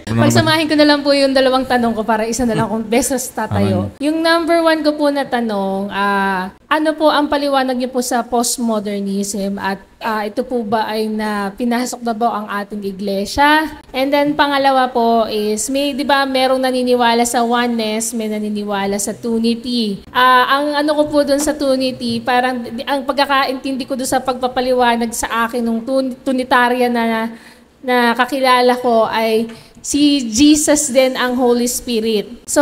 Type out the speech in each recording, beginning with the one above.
Pagsamahin ko na lang po yung dalawang tanong ko para isa na lang kung beses tatayo. Yung number 1 ko po na tanong, ano po ang paliwanag niyo po sa postmodernism at ito po ba ay pinasok na ba ang ating iglesia? And then pangalawa po is, di ba merong naniniwala sa oneness, may naniniwala sa Trinity. Ang ano ko po dun sa Trinity, parang ang pagkakaintindi ko dun sa pagpapaliwanag sa akin ng Trinitarian na kakilala ko ay si Jesus din ang Holy Spirit. So,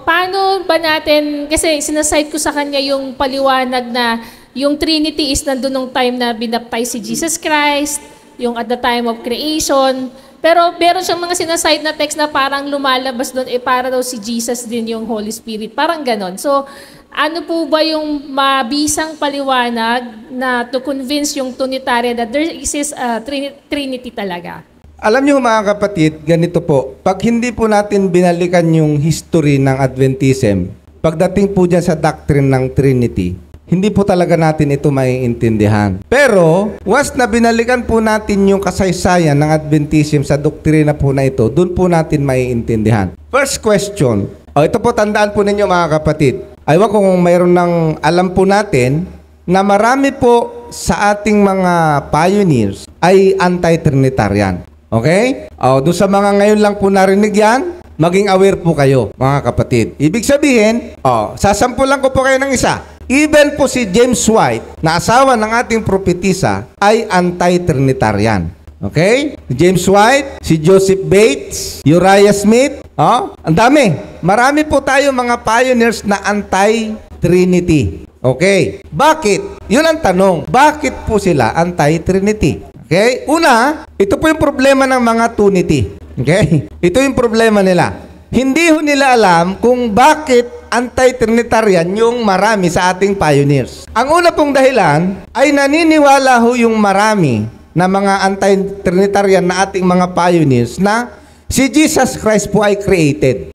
paano ba natin, kasi sinasite ko sa kanya yung paliwanag na yung Trinity is nandun nung time na binaptize si Jesus Christ, yung at the time of creation. Pero meron siyang mga sinasite na text na parang lumalabas doon, para daw si Jesus din yung Holy Spirit. Parang ganon. So, ano po ba yung mabisang paliwanag na to convince yung Trinitarian that there exists a Trinity talaga? Alam niyo mga kapatid, ganito po. Pag hindi po natin binalikan yung history ng Adventism, pagdating po dyan sa doctrine ng Trinity, hindi po talaga natin ito maiintindihan. Pero, once na binalikan po natin yung kasaysayan ng Adventism sa doktrina po na ito, doon po natin maiintindihan. First question, ito po tandaan po ninyo mga kapatid. Aywan ko kung mayroon ng alam po natin na marami po sa ating mga pioneers ay anti-Trinitarian. Okay? Doon sa mga ngayon lang po narinig yan, maging aware po kayo, mga kapatid. Ibig sabihin, sasampulan ko po kayo ng isa. Even po si James White, na asawa ng ating propetisa, ay anti-Trinitarian. Okay? James White, si Joseph Bates, Uriah Smith, ang dami. Marami po tayo mga pioneers na anti-Trinity. Okay? Bakit? Yun ang tanong. Bakit po sila anti-Trinity? Okay? Una, ito po yung problema ng mga Trinity. Okay? Ito yung problema nila. Hindi ho nila alam kung bakit anti-Trinitarian yung marami sa ating pioneers. Ang una pong dahilan ay naniniwala ho yung marami na mga anti-Trinitarian na ating mga pioneers na si Jesus Christ po ay created.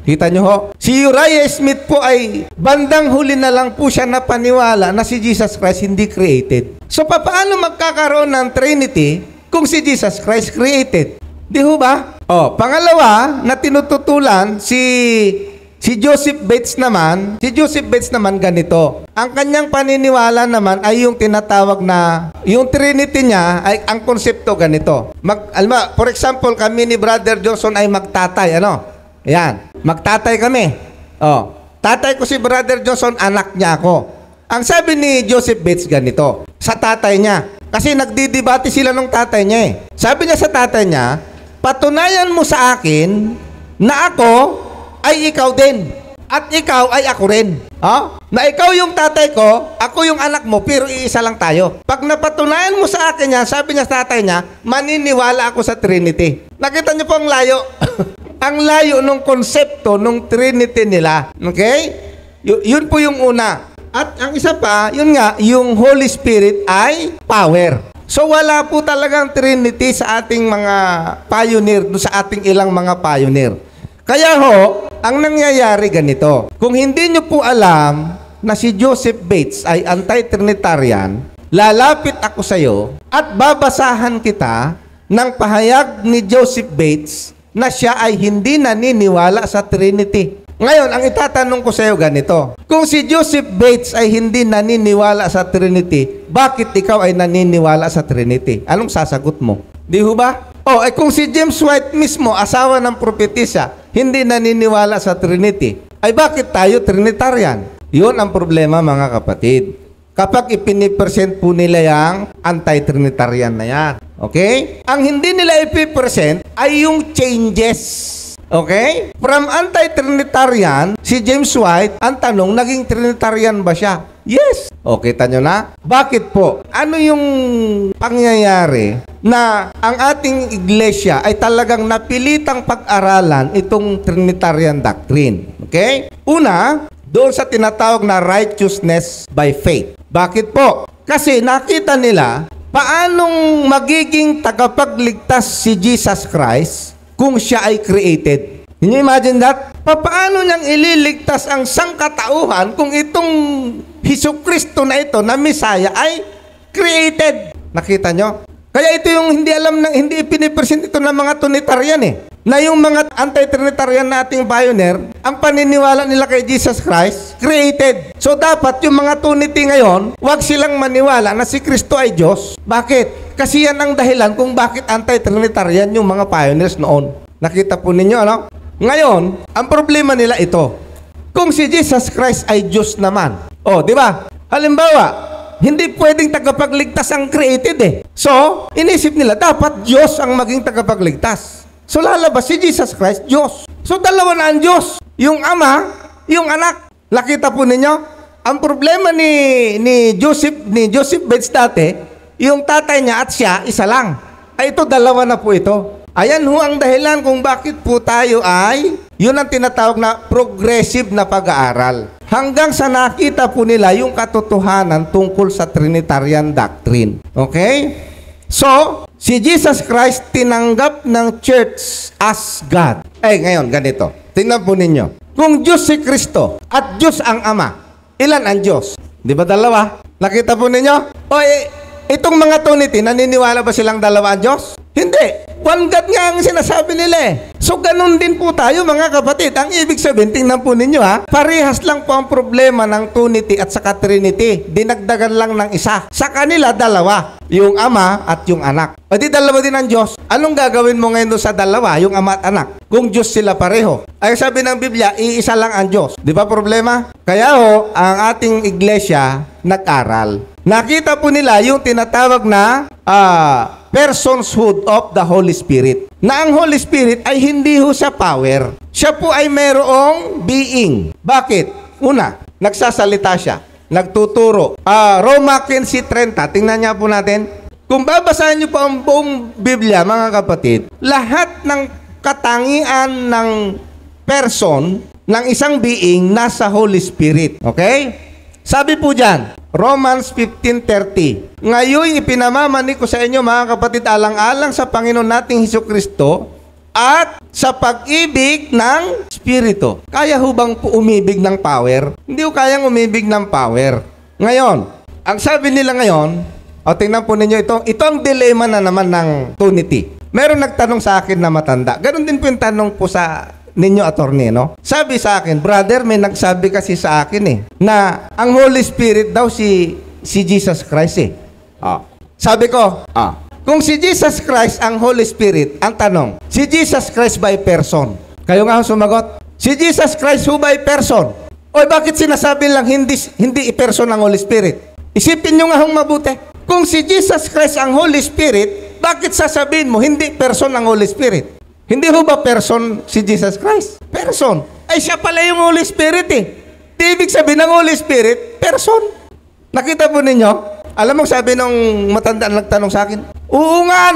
Kita nyo ho? Si Uriah Smith po ay bandang huli na lang po siya napaniwala na si Jesus Christ hindi created. So, paano magkakaroon ng Trinity kung si Jesus Christ created? Di ho ba? Pangalawa, na tinututulan si Joseph Bates naman, ganito. Ang kanyang paniniwala naman ay yung tinatawag na, yung Trinity niya ay ang konsepto ganito. For example, kami ni Brother Johnson ay magtatay, Ayan, magtatay kami. Tatay ko si Brother Johnson, anak niya ako. Ang sabi ni Joseph Bates ganito, sa tatay niya. Kasi nagdidebate sila ng tatay niya eh. Sabi niya sa tatay niya, patunayan mo sa akin na ako ay ikaw din. At ikaw ay ako rin. Na ikaw yung tatay ko, ako yung anak mo, pero iisa lang tayo. Pag napatunayan mo sa akin yan, sabi niya sa tatay niya, maniniwala ako sa Trinity. Nakita niyo po ang layo. Ang layo ng konsepto ng Trinity nila. Okay? Yun po yung una. At ang isa pa, yun nga, yung Holy Spirit ay power. So wala po talagang Trinity sa ating mga pioneer, sa ating ilang mga pioneer. Kaya ho, ang nangyayari ganito. Kung hindi nyo po alam na si Joseph Bates ay anti-Trinitarian, lalapit ako sa iyo at babasahan kita ng pahayag ni Joseph Bates na siya ay hindi naniniwala sa Trinity. Ngayon, ang itatanong ko sa iyo ganito. Kung si Joseph Bates ay hindi naniniwala sa Trinity, bakit ikaw ay naniniwala sa Trinity? Anong sasagot mo? Di ho ba? Kung si James White mismo, asawa ng propetisa, hindi naniniwala sa Trinity, ay bakit tayo Trinitarian? Yun ang problema mga kapatid. Kapag ipinipresent po nila yung anti-Trinitarian na yan. Okay? Ang hindi nila ipipresent ay yung changes. Okay? From anti-Trinitarian, si James White, ang tanong, naging Trinitarian ba siya? Yes. Okay, tanyo na? Bakit po? Ano yung pangyayari na ang ating iglesia ay talagang napilitang pag-aralan itong Trinitarian doctrine? Okay? Una, doon sa tinatawag na righteousness by faith. Bakit po? Kasi nakita nila paanong magiging tagapagligtas si Jesus Christ kung siya ay created. Can you imagine that? Paano niyang ililigtas ang sangkatauhan kung itong Hesukristo na ito, na Messiah, ay created? Nakita nyo? Kaya ito yung hindi alam, hindi ipinipresent ito ng mga Trinitarian eh. na yung mga anti-Trinitarian nating pioneer, ang paniniwala nila kay Jesus Christ, created. So dapat yung mga Trinity ngayon, wag silang maniwala na si Kristo ay Diyos. Bakit? Kasi yan ang dahilan kung bakit anti-Trinitarian yung mga pioneers noon. Nakita po ninyo, ano? Ngayon, ang problema nila ito. Kung si Jesus Christ ay Diyos naman, di ba? Halimbawa, hindi pwedeng tagapagligtas ang created eh. So, inisip nila, dapat Diyos ang maging tagapagligtas. So, lalabas si Jesus Christ, Diyos. So, dalawa na ang Diyos. Yung Ama, yung Anak. Nakita po ninyo? Ang problema ni Joseph Bates dati, yung tatay niya at siya, isa lang. Ay, ito, dalawa na po ito. Ayan ho ang dahilan kung bakit po tayo yun ang tinatawag na progressive na pag-aaral. Hanggang sa nakita po nila yung katotohanan tungkol sa Trinitarian doctrine. Okay? So, si Jesus Christ tinanggap ng church as God. Ngayon, ganito. Tingnan po ninyo. Kung Diyos si Kristo at Diyos ang Ama, ilan ang Diyos? Di ba dalawa? Nakita po ninyo? Itong mga Trinity, naniniwala ba silang dalawa ang Diyos? Hindi. One God nga ang sinasabi nila eh. So, ganun din po tayo mga kapatid. Ang ibig sabihin, tingnan po ninyo parehas lang po ang problema ng Trinity at saka Trinity. Dinagdagan lang ng isa. Sa kanila, dalawa. Yung Ama at yung Anak. O di dalawa din ang Diyos. Anong gagawin mo ngayon sa dalawa, yung Ama at Anak? Kung Diyos sila pareho. Ay sabi ng Biblia, iisa lang ang Diyos. Di ba problema? Kaya ang ating iglesia nag-aral. Nakita po nila yung tinatawag na personshood of the Holy Spirit. Na ang Holy Spirit ay hindi ho siya power. Siya po ay mayroong being. Bakit? Una, nagsasalita siya. Nagtuturo. Roma 15:30. Tingnan niya po natin. Kung babasahin niyo po ang buong Biblia, mga kapatid, lahat ng katangian ng person, ng isang being, nasa Holy Spirit. Okay? Sabi po dyan, Romans 15:30. Ngayon, ipinamamani ko sa inyo, mga kapatid, alang-alang sa Panginoon nating Hesukristo at sa pag-ibig ng Espiritu. Kaya ho bang umibig ng power? Hindi ho kayang umibig ng power. Ngayon, ang sabi nila ngayon, tingnan po ninyo ito ang dilema na naman ng Trinity. Meron nagtanong sa akin na matanda. Ganon din po yung tanong po sa ninyo, attorney, no? Sabi sa akin, brother, may nagsabi kasi sa akin na ang Holy Spirit daw si Jesus Christ Sabi ko, kung si Jesus Christ ang Holy Spirit, ang tanong, si Jesus Christ by person? Kayo nga sumagot, si Jesus Christ who by person? Bakit sinasabi lang hindi person ang Holy Spirit? Isipin nyo nga mabuti. Kung si Jesus Christ ang Holy Spirit, bakit sasabihin mo hindi person ang Holy Spirit? Hindi ho ba person si Jesus Christ? Person. Ay siya pala yung Holy Spirit Ibig sabihin ng Holy Spirit, person. Nakita po ninyo? Alam mo sabi nung matanda na nagtanong sa akin, oo nga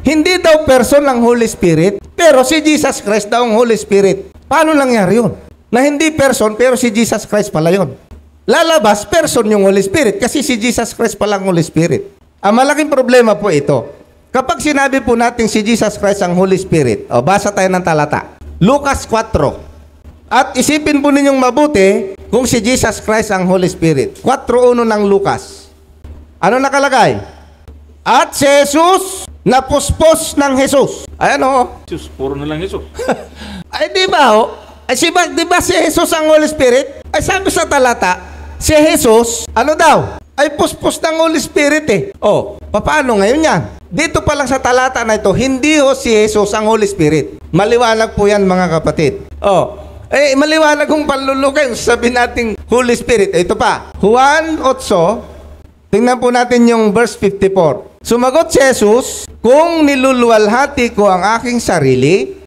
hindi daw person ng Holy Spirit, pero si Jesus Christ daw ang Holy Spirit. Paano nangyari yun? Na hindi person, pero si Jesus Christ pala yun. Lalabas, person yung Holy Spirit, kasi si Jesus Christ pala ang Holy Spirit. Ang malaking problema po ito. Kapag sinabi po natin si Jesus Christ ang Holy Spirit, basa tayo ng talata. Lucas 4. At isipin po ninyong mabuti kung si Jesus Christ ang Holy Spirit. 4:1 ng Lucas. Ano nakalagay? At si Jesus, napuspos ng Jesus. Ayan Jesus, puro na lang Jesus. Ay di ba di ba si Jesus ang Holy Spirit? Ay sabi sa talata, si Jesus, ano daw? Ay puspos ng Holy Spirit paano ngayon yan? Dito pa lang sa talata na ito, hindi si Jesus ang Holy Spirit. Maliwanag po yan, mga kapatid. Maliwanag kung panlulukay, sabi nating Holy Spirit. Ito pa, Juan 8, tingnan po natin yung verse 54. Sumagot si Jesus, kung niluluwalhati ko ang aking sarili,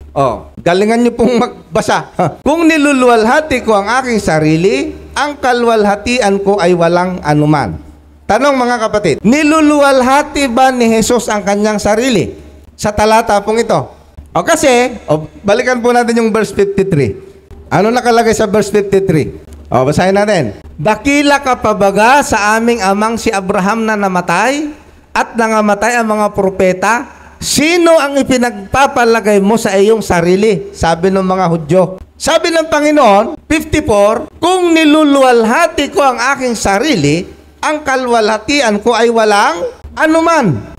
galingan nyo pong magbasa. Kung niluluwalhati ko ang aking sarili, ang kalwalhatian ko ay walang anuman. Tanong mga kapatid, niluluwalhati ba ni Jesus ang kanyang sarili? Sa talata pong ito. Kasi, balikan po natin yung verse 53. Ano nakalagay sa verse 53? Basahin natin. Dakila ka pabaga sa aming amang si Abraham na namatay at nangamatay ang mga propeta? Sino ang ipinagpapalagay mo sa iyong sarili? Sabi ng mga Hudyo. Sabi ng Panginoon, 54, kung niluluwalhati ko ang aking sarili, ang kalwalhatian ko ay walang anuman.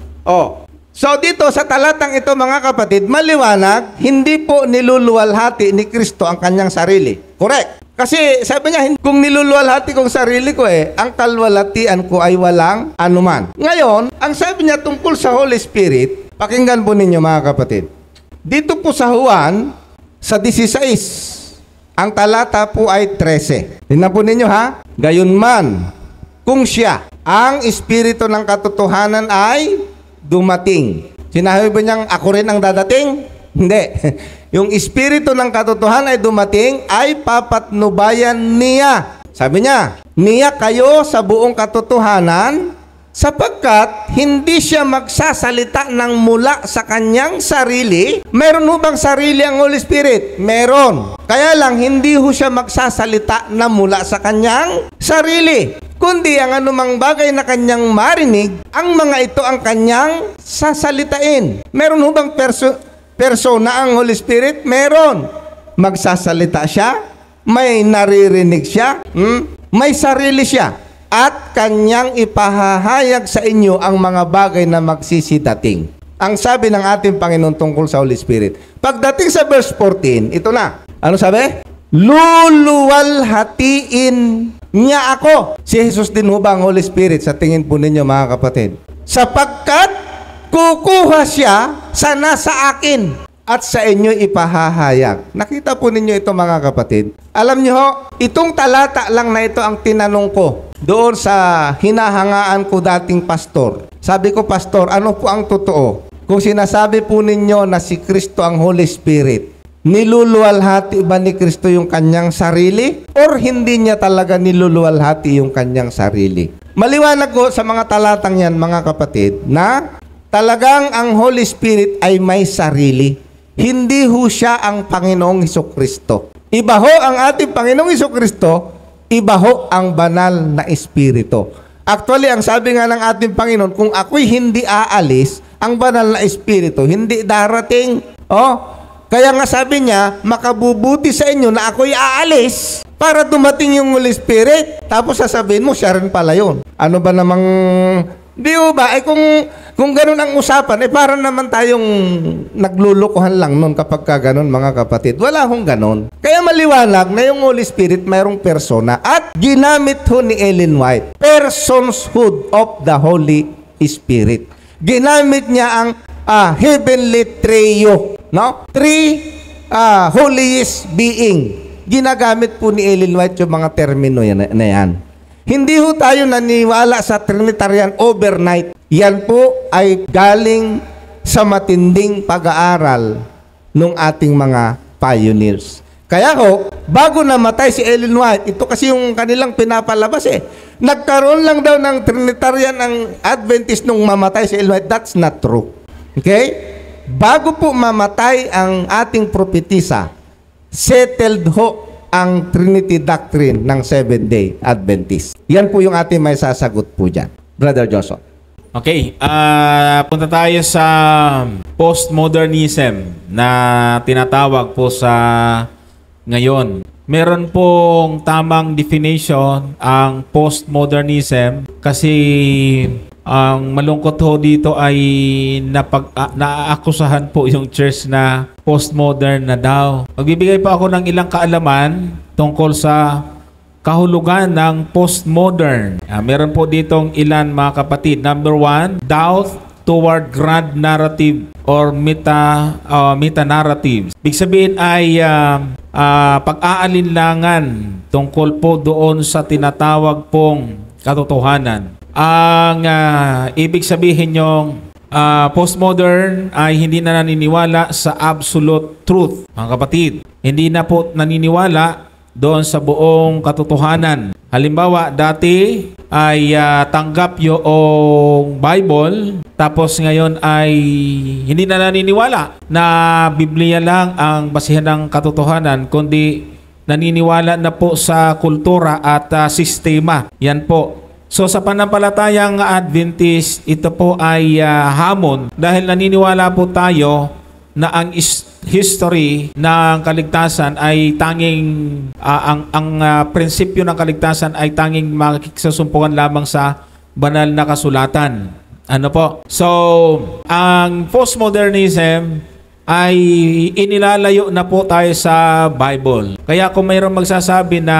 So dito sa talatang ito mga kapatid, maliwanag, hindi po niluluwalhati ni Kristo ang kanyang sarili. Correct. Kasi sabi niya, kung niluluwalhati kong sarili ko ang kalwalatian ko ay walang anuman. Ngayon, ang sabi niya tungkol sa Holy Spirit, pakinggan po ninyo mga kapatid. Dito po sa Juan, sa 16, ang talata po ay 13. Tingnan po ninyo ha. Gayunman, kung siya, ang Espiritu ng katotohanan ay dumating. Sinabi ba niyang ako rin ang dadating? Hindi. Yung Espiritu ng katotohanan ay dumating ay papatnubayan niya. Sabi niya, niya kayo sa buong katotohanan sapagkat hindi siya magsasalita ng mula sa kanyang sarili. Meron ho bang sarili ang Holy Spirit? Meron. Kaya lang hindi ho siya magsasalita na mula sa kanyang sarili. Kundi ang anumang bagay na kanyang marinig, ang mga ito ang kanyang sasalitain. Meron ho bang persona ang Holy Spirit? Meron. Magsasalita siya, may naririnig siya, may sarili siya, at kanyang ipahahayag sa inyo ang mga bagay na magsisidating. Ang sabi ng ating Panginoon tungkol sa Holy Spirit. Pagdating sa verse 14, ito na. Ano sabi? Luluwalhatiin niya ako. Si Jesus din ho ba ang Holy Spirit sa tingin po ninyo mga kapatid? Sapagkat kukuha siya sa nasa akin at sa inyo ipahahayag. Nakita po ninyo ito mga kapatid. Alam niyo ho, itong talata lang na ito ang tinanong ko doon sa hinahangaan ko dating pastor. Sabi ko, pastor, ano po ang totoo? Kung sinasabi po ninyo na si Kristo ang Holy Spirit, niluluwalhati ba ni Kristo yung kanyang sarili? Or hindi niya talaga niluluwalhati yung kanyang sarili? Maliwanag ko sa mga talatang yan, mga kapatid, na talagang ang Holy Spirit ay may sarili. Hindi ho siya ang Panginoong Hesukristo. Iba ho ang ating Panginoong Hesukristo, iba ho ang banal na Espiritu. Actually, ang sabi nga ng ating Panginoon, kung ako'y hindi aalis, ang banal na Espiritu hindi darating. Kaya nga sabi niya, makabubuti sa inyo na ako'y aalis para dumating yung Holy Spirit. Tapos sasabihin mo, siya rin pala yun. Ano ba namang, di ba? Kung ganun ang usapan, parang naman tayong naglulukuhan lang nun kapag ka ganun, mga kapatid. Wala hong ganun. Kaya maliwanag na yung Holy Spirit mayroong persona at ginamit ho ni Ellen White, personhood of the Holy Spirit. Ginamit niya ang heavenly trio. No? Three holiest being. Ginagamit po ni Ellen White yung mga termino na yan. Hindi ho tayo naniwala sa Trinitarian overnight. Yan po ay galing sa matinding pag-aaral ng ating mga pioneers. Kaya ho, bago namatay si Ellen White, ito kasi yung kanilang pinapalabas nagkaroon lang daw ng Trinitarian ang Adventist nung mamatay si Ellen White. That's not true. Okay? Bago po mamatay ang ating propetisa, settled ho ang Trinity doctrine ng Seventh-day Adventist. Yan po yung ating may sasagot po dyan. Brother Joshua. Okay, punta tayo sa postmodernism na tinatawag po sa ngayon. Meron pong tamang definition ang postmodernism kasi ang malungkot ho dito ay naaakusahan po yung church na postmodern na daw. Magbibigay pa ako ng ilang kaalaman tungkol sa kahulugan ng postmodern. Meron po ditong ilan mga kapatid. Number 1, doubt toward grand narrative or meta-narratives. Ibig sabihin ay pag-aalinlangan tungkol po doon sa tinatawag pong katotohanan. Ang ibig sabihin yung postmodern ay hindi na naniniwala sa absolute truth. Mga kapatid, hindi na po naniniwala doon sa buong katotohanan. Halimbawa, dati ay tanggap yung Bible, tapos ngayon ay hindi na naniniwala na Biblia lang ang basihan ng katotohanan, kundi naniniwala na po sa kultura at sistema. Yan po. So sa panampalatayang Adventist, ito po ay hamon dahil naniniwala po tayo na ang history ng kaligtasan ay tanging ang prinsipyo ng kaligtasan ay tanging makikisasumpungan lamang sa banal na kasulatan. Ano po? So, ang postmodernism ay inilalayo na po tayo sa Bible. Kaya kung mayroong magsasabi na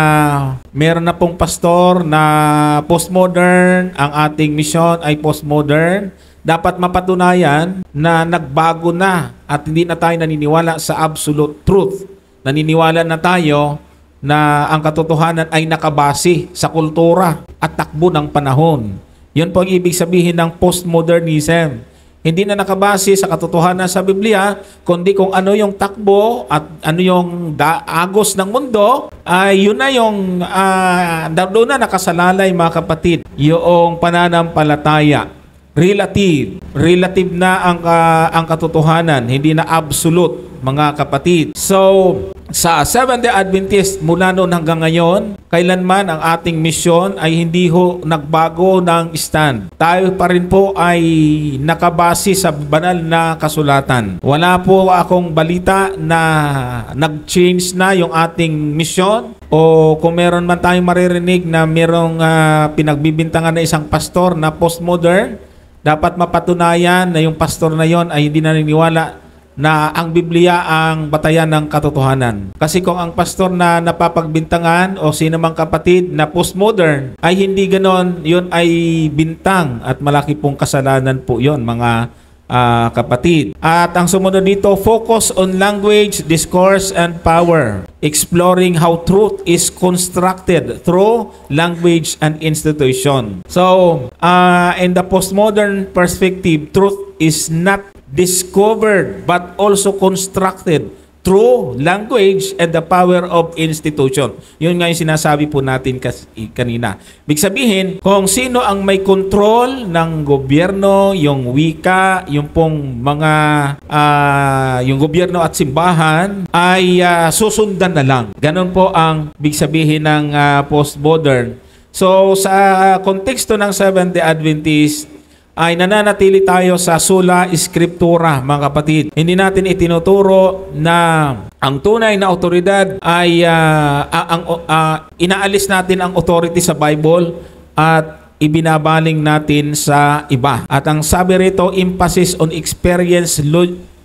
mayroon na pong pastor na postmodern, ang ating misyon ay postmodern, dapat mapatunayan na nagbago na at hindi na tayo naniniwala sa absolute truth. Naniniwala na tayo na ang katotohanan ay nakabase sa kultura at takbo ng panahon. Yun po ang ibig sabihin ng postmodernism. Hindi na nakabase sa katotohanan sa Biblia, kundi kung ano yung takbo at ano yung agos ng mundo, ay yun na yung doon na nakasalalay, mga kapatid, yung pananampalataya. Relative na ang katotohanan, hindi na absolute, mga kapatid. So, sa Seventh-day Adventist mula noon hanggang ngayon, kailanman ang ating misyon ay hindi ho nagbago ng stand. Tayo pa rin po ay nakabase sa banal na kasulatan. Wala po akong balita na nag-change na yung ating misyon, o kung meron man tayong maririnig na merong pinagbibintangan na isang pastor na postmodern, dapat mapatunayan na yung pastor na yon ay hindi naniniwala na ang Biblia ang batayan ng katotohanan. Kasi kung ang pastor na napapagbintangan o sino mang kapatid na postmodern ay hindi ganon, yun ay bintang at malaki pong kasalanan po yon, mga kapatid. At ang sumunod dito, focus on language, discourse, and power. Exploring how truth is constructed through language and institution. So, in the postmodern perspective, truth is not discovered but also constructed through language and the power of institution. Yun nga yung sinasabi po natin kanina. Ibig sabihin, kung sino ang may control ng gobyerno, yung wika, yung pong mga yung gobyerno at simbahan ay susundan na lang. Ganon po ang ibig sabihin ng postmodern. So sa konteksto ng Seventh-day Adventist, ay nananatili tayo sa sola scriptura, mga kapatid. Hindi natin itinuturo na ang tunay na otoridad ay inaalis natin ang authority sa Bible at ibinabaling natin sa iba. At ang sabi rito, emphasis on experience,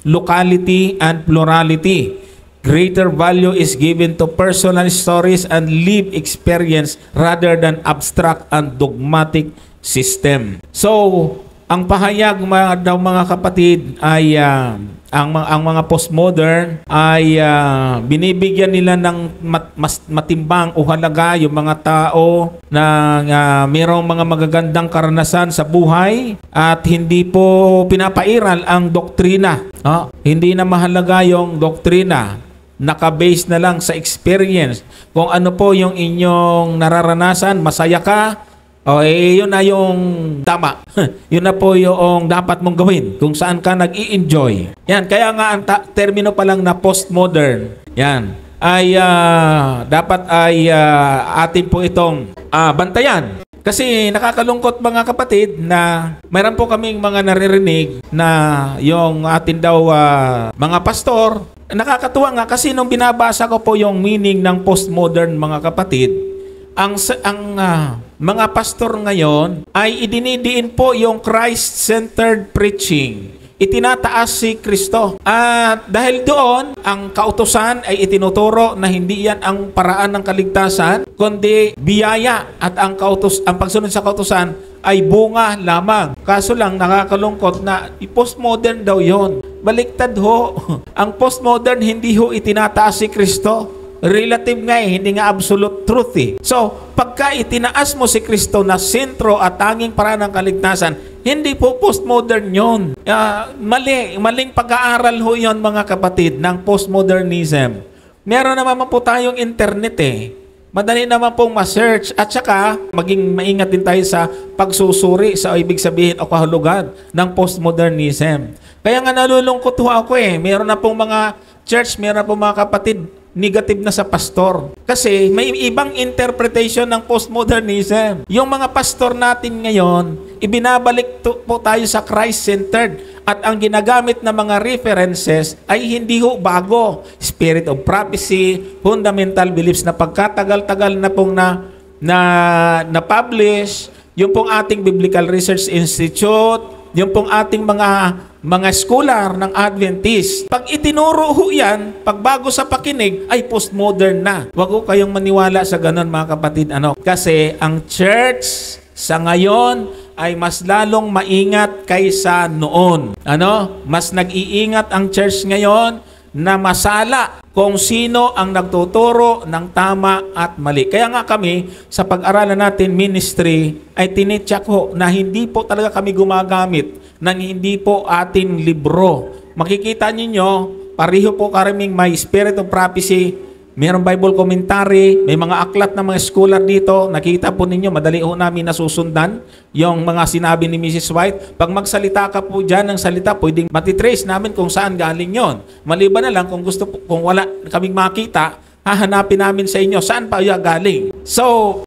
locality, and plurality. Greater value is given to personal stories and lived experience rather than abstract and dogmatic system. So, ang pahayag mga kapatid ay ang mga postmodern ay binibigyan nila ng mas matimbang o halaga yung mga tao na mayroong mga magagandang karanasan sa buhay at hindi po pinapairal ang doktrina. Hindi na mahalaga yung doktrina. Naka-base na lang sa experience. Kung ano po yung inyong nararanasan, masaya ka, yun na yung tama. Yun na po yung dapat mong gawin kung saan ka nag-i-enjoy. Yan, kaya nga ang termino pa lang na postmodern, yan, ay dapat ay atin po itong bantayan. Kasi nakakalungkot, mga kapatid, na mayroon po kaming mga naririnig na yung atin daw mga pastor. Nakakatuwa nga kasi nung binabasa ko po yung meaning ng postmodern, mga kapatid, ang mga pastor ngayon ay idinidiin po yung Christ-centered preaching. Itinataas si Kristo. At dahil doon, ang kautusan ay itinuturo na hindi yan ang paraan ng kaligtasan, kundi biyaya, at ang pagsunod sa kautusan ay bunga lamang. Kaso lang, nakakalungkot na postmodern daw yon. Baliktad ho. Ang postmodern hindi ho itinataas si Kristo. Relative nga hindi nga absolute truth So, pagka itinaas mo si Kristo na sentro at tanging paraan ng kaligtasan, hindi po postmodern yun. Maling pag-aaral ho yun, mga kapatid, ng postmodernism. Meron naman po tayong internet Madali naman pong ma-search at saka maging maingat din tayo sa pagsusuri sa ibig sabihin o kahulugan ng postmodernism. Kaya nga nalulungkot ho ako Meron na pong mga church, meron na pong mga kapatid, negative na sa pastor. Kasi may ibang interpretation ng postmodernism. Yung mga pastor natin ngayon, ibinabalik po tayo sa Christ-centered. At ang ginagamit na mga references ay hindi ho bago. Spirit of prophecy, fundamental beliefs na pagkatagal-tagal na pong na-publish, yung pong ating Biblical Research Institute, yung pong ating mga scholar ng Adventist. Pag itinuro ho yan, pag bago sa pakinig, ay postmodern na. Huwag ho kayong maniwala sa ganun mga kapatid. Kasi ang church sa ngayon ay mas lalong maingat kaysa noon. Mas nag-iingat ang church ngayon na masala kung sino ang nagtuturo ng tama at mali. Kaya nga kami, sa pag-aralan natin ministry, ay tinitsak ho na hindi po talaga kami gumagamit ng hindi po ating libro. Makikita ninyo, pareho po karaming may Spirit of Prophecy, mayroong Bible commentary, may mga aklat ng mga scholar dito. Nakita po ninyo, madali ho namin nasusundan yung mga sinabi ni Mrs. White. Pag magsalita ka po dyan ng salita, pwedeng matitrace namin kung saan galing yon. Maliban na lang kung kung wala kaming makita, hahanapin namin sa inyo saan pa yung galing. So,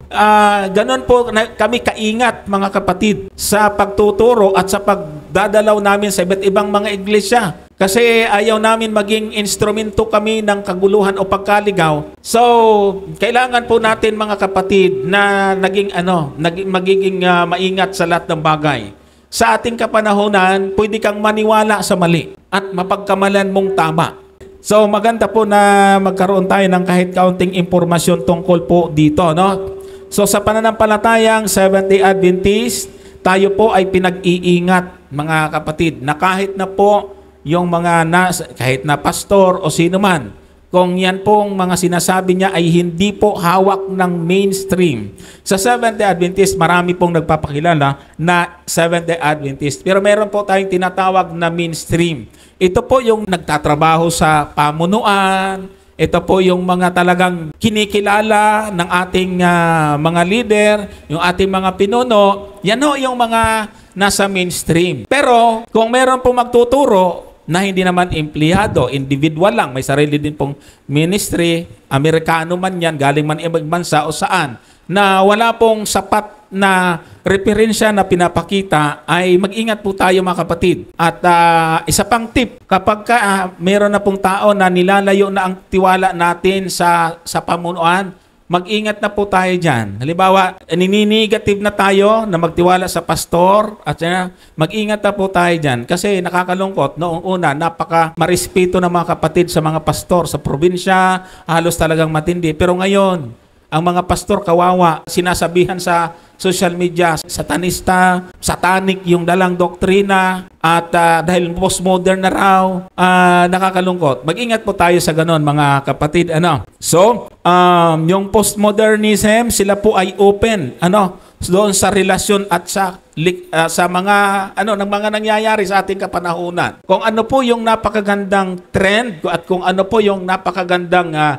ganun po kami kaingat mga kapatid sa pagtuturo at sa pagdadalaw namin sa iba't ibang mga iglesia. Kasi ayaw namin maging instrumento kami ng kaguluhan o pagkaligaw. So, kailangan po natin mga kapatid na magiging maingat sa lahat ng bagay. Sa ating kapanahonan, pwede kang maniwala sa mali at mapagkamalan mong tama. So, maganda po na magkaroon tayo ng kahit kaunting impormasyon tungkol po dito, So, sa pananampalatayang Seventh-day Adventist, tayo po ay pinag-iingat mga kapatid na kahit na po yung kahit na pastor o sino man, kung yan pong mga sinasabi niya ay hindi po hawak ng mainstream. Sa Seventh-day Adventist, marami pong nagpapakilala na Seventh-day Adventist. Pero meron po tayong tinatawag na mainstream. Ito po yung nagtatrabaho sa pamunuan. Ito po yung mga talagang kinikilala ng ating mga leader, yung ating mga pinuno. Yan ho yung mga nasa mainstream. Pero kung meron pong magtuturo na hindi naman empleyado, individual lang, may sarili din pong ministry, Amerikano man yan, galing man ibang bansa o saan, na wala pong sapat na referensya na pinapakita, ay mag-ingat po tayo mga kapatid. At isa pang tip, kapag meron na pong tao na nilalayo na ang tiwala natin sa pamunuan, mag-ingat na po tayo dyan. Halimbawa, nininegative na tayo na magtiwala sa pastor at mag-ingat na po tayo dyan. Kasi nakakalungkot, noong una, napaka-marespeto ng mga kapatid sa mga pastor sa probinsya, halos talagang matindi. Pero ngayon, ang mga pastor kawawa, sinasabihan sa social media, satanista, satanic yung dalang doktrina, at dahil postmodern na raw, nakakalungkot. Mag-ingat po tayo sa ganon mga kapatid. So, yung postmodernism, sila po ay open, doon sa relasyon at sa mga ng mga nangyayari sa ating kapanahunan. Kung ano po yung napakagandang trend at kung ano po yung napakagandang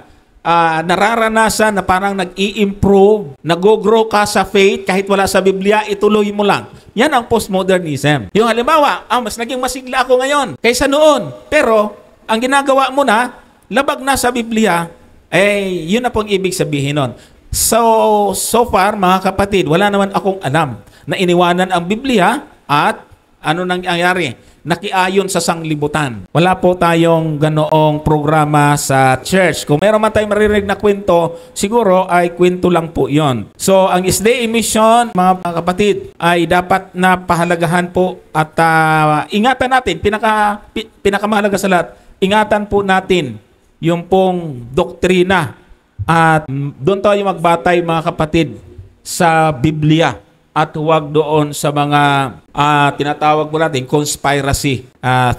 nararanasan na parang nag-i-improve, nag-grow ka sa faith kahit wala sa Biblia, ituloy mo lang. Yan ang postmodernism. Yung halimbawa, mas naging masigla ako ngayon kaysa noon. Pero, ang ginagawa mo na, labag na sa Biblia, yun na pong ibig sabihin nun. So far, mga kapatid, wala naman akong alam na iniwanan ang Biblia at ano nangyayari? Nakiayon sa sanglibutan. Wala po tayong ganoong programa sa church. Kung meron man tayong maririnig na kwento, siguro ay kwento lang po yon. So, ang SDA mission, mga kapatid, ay dapat na pahalagahan po at ingatan natin, pinakamahalaga sa lahat, ingatan po natin yung pong doktrina at doon tayo magbatay mga kapatid sa Biblia. At huwag doon sa mga tinatawag mo natin conspiracy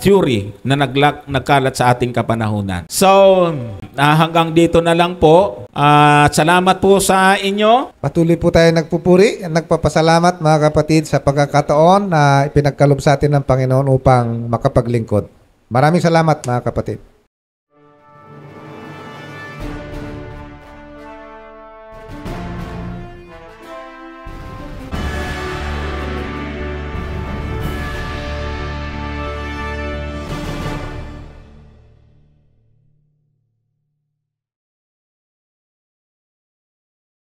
theory na nagkalat sa ating kapanahunan. So, hanggang dito na lang po. Salamat po sa inyo. Patuloy po tayo nagpupuri at nagpapasalamat mga kapatid sa pagkakataon na ipinagkaloob sa atin ng Panginoon upang makapaglingkod. Maraming salamat mga kapatid.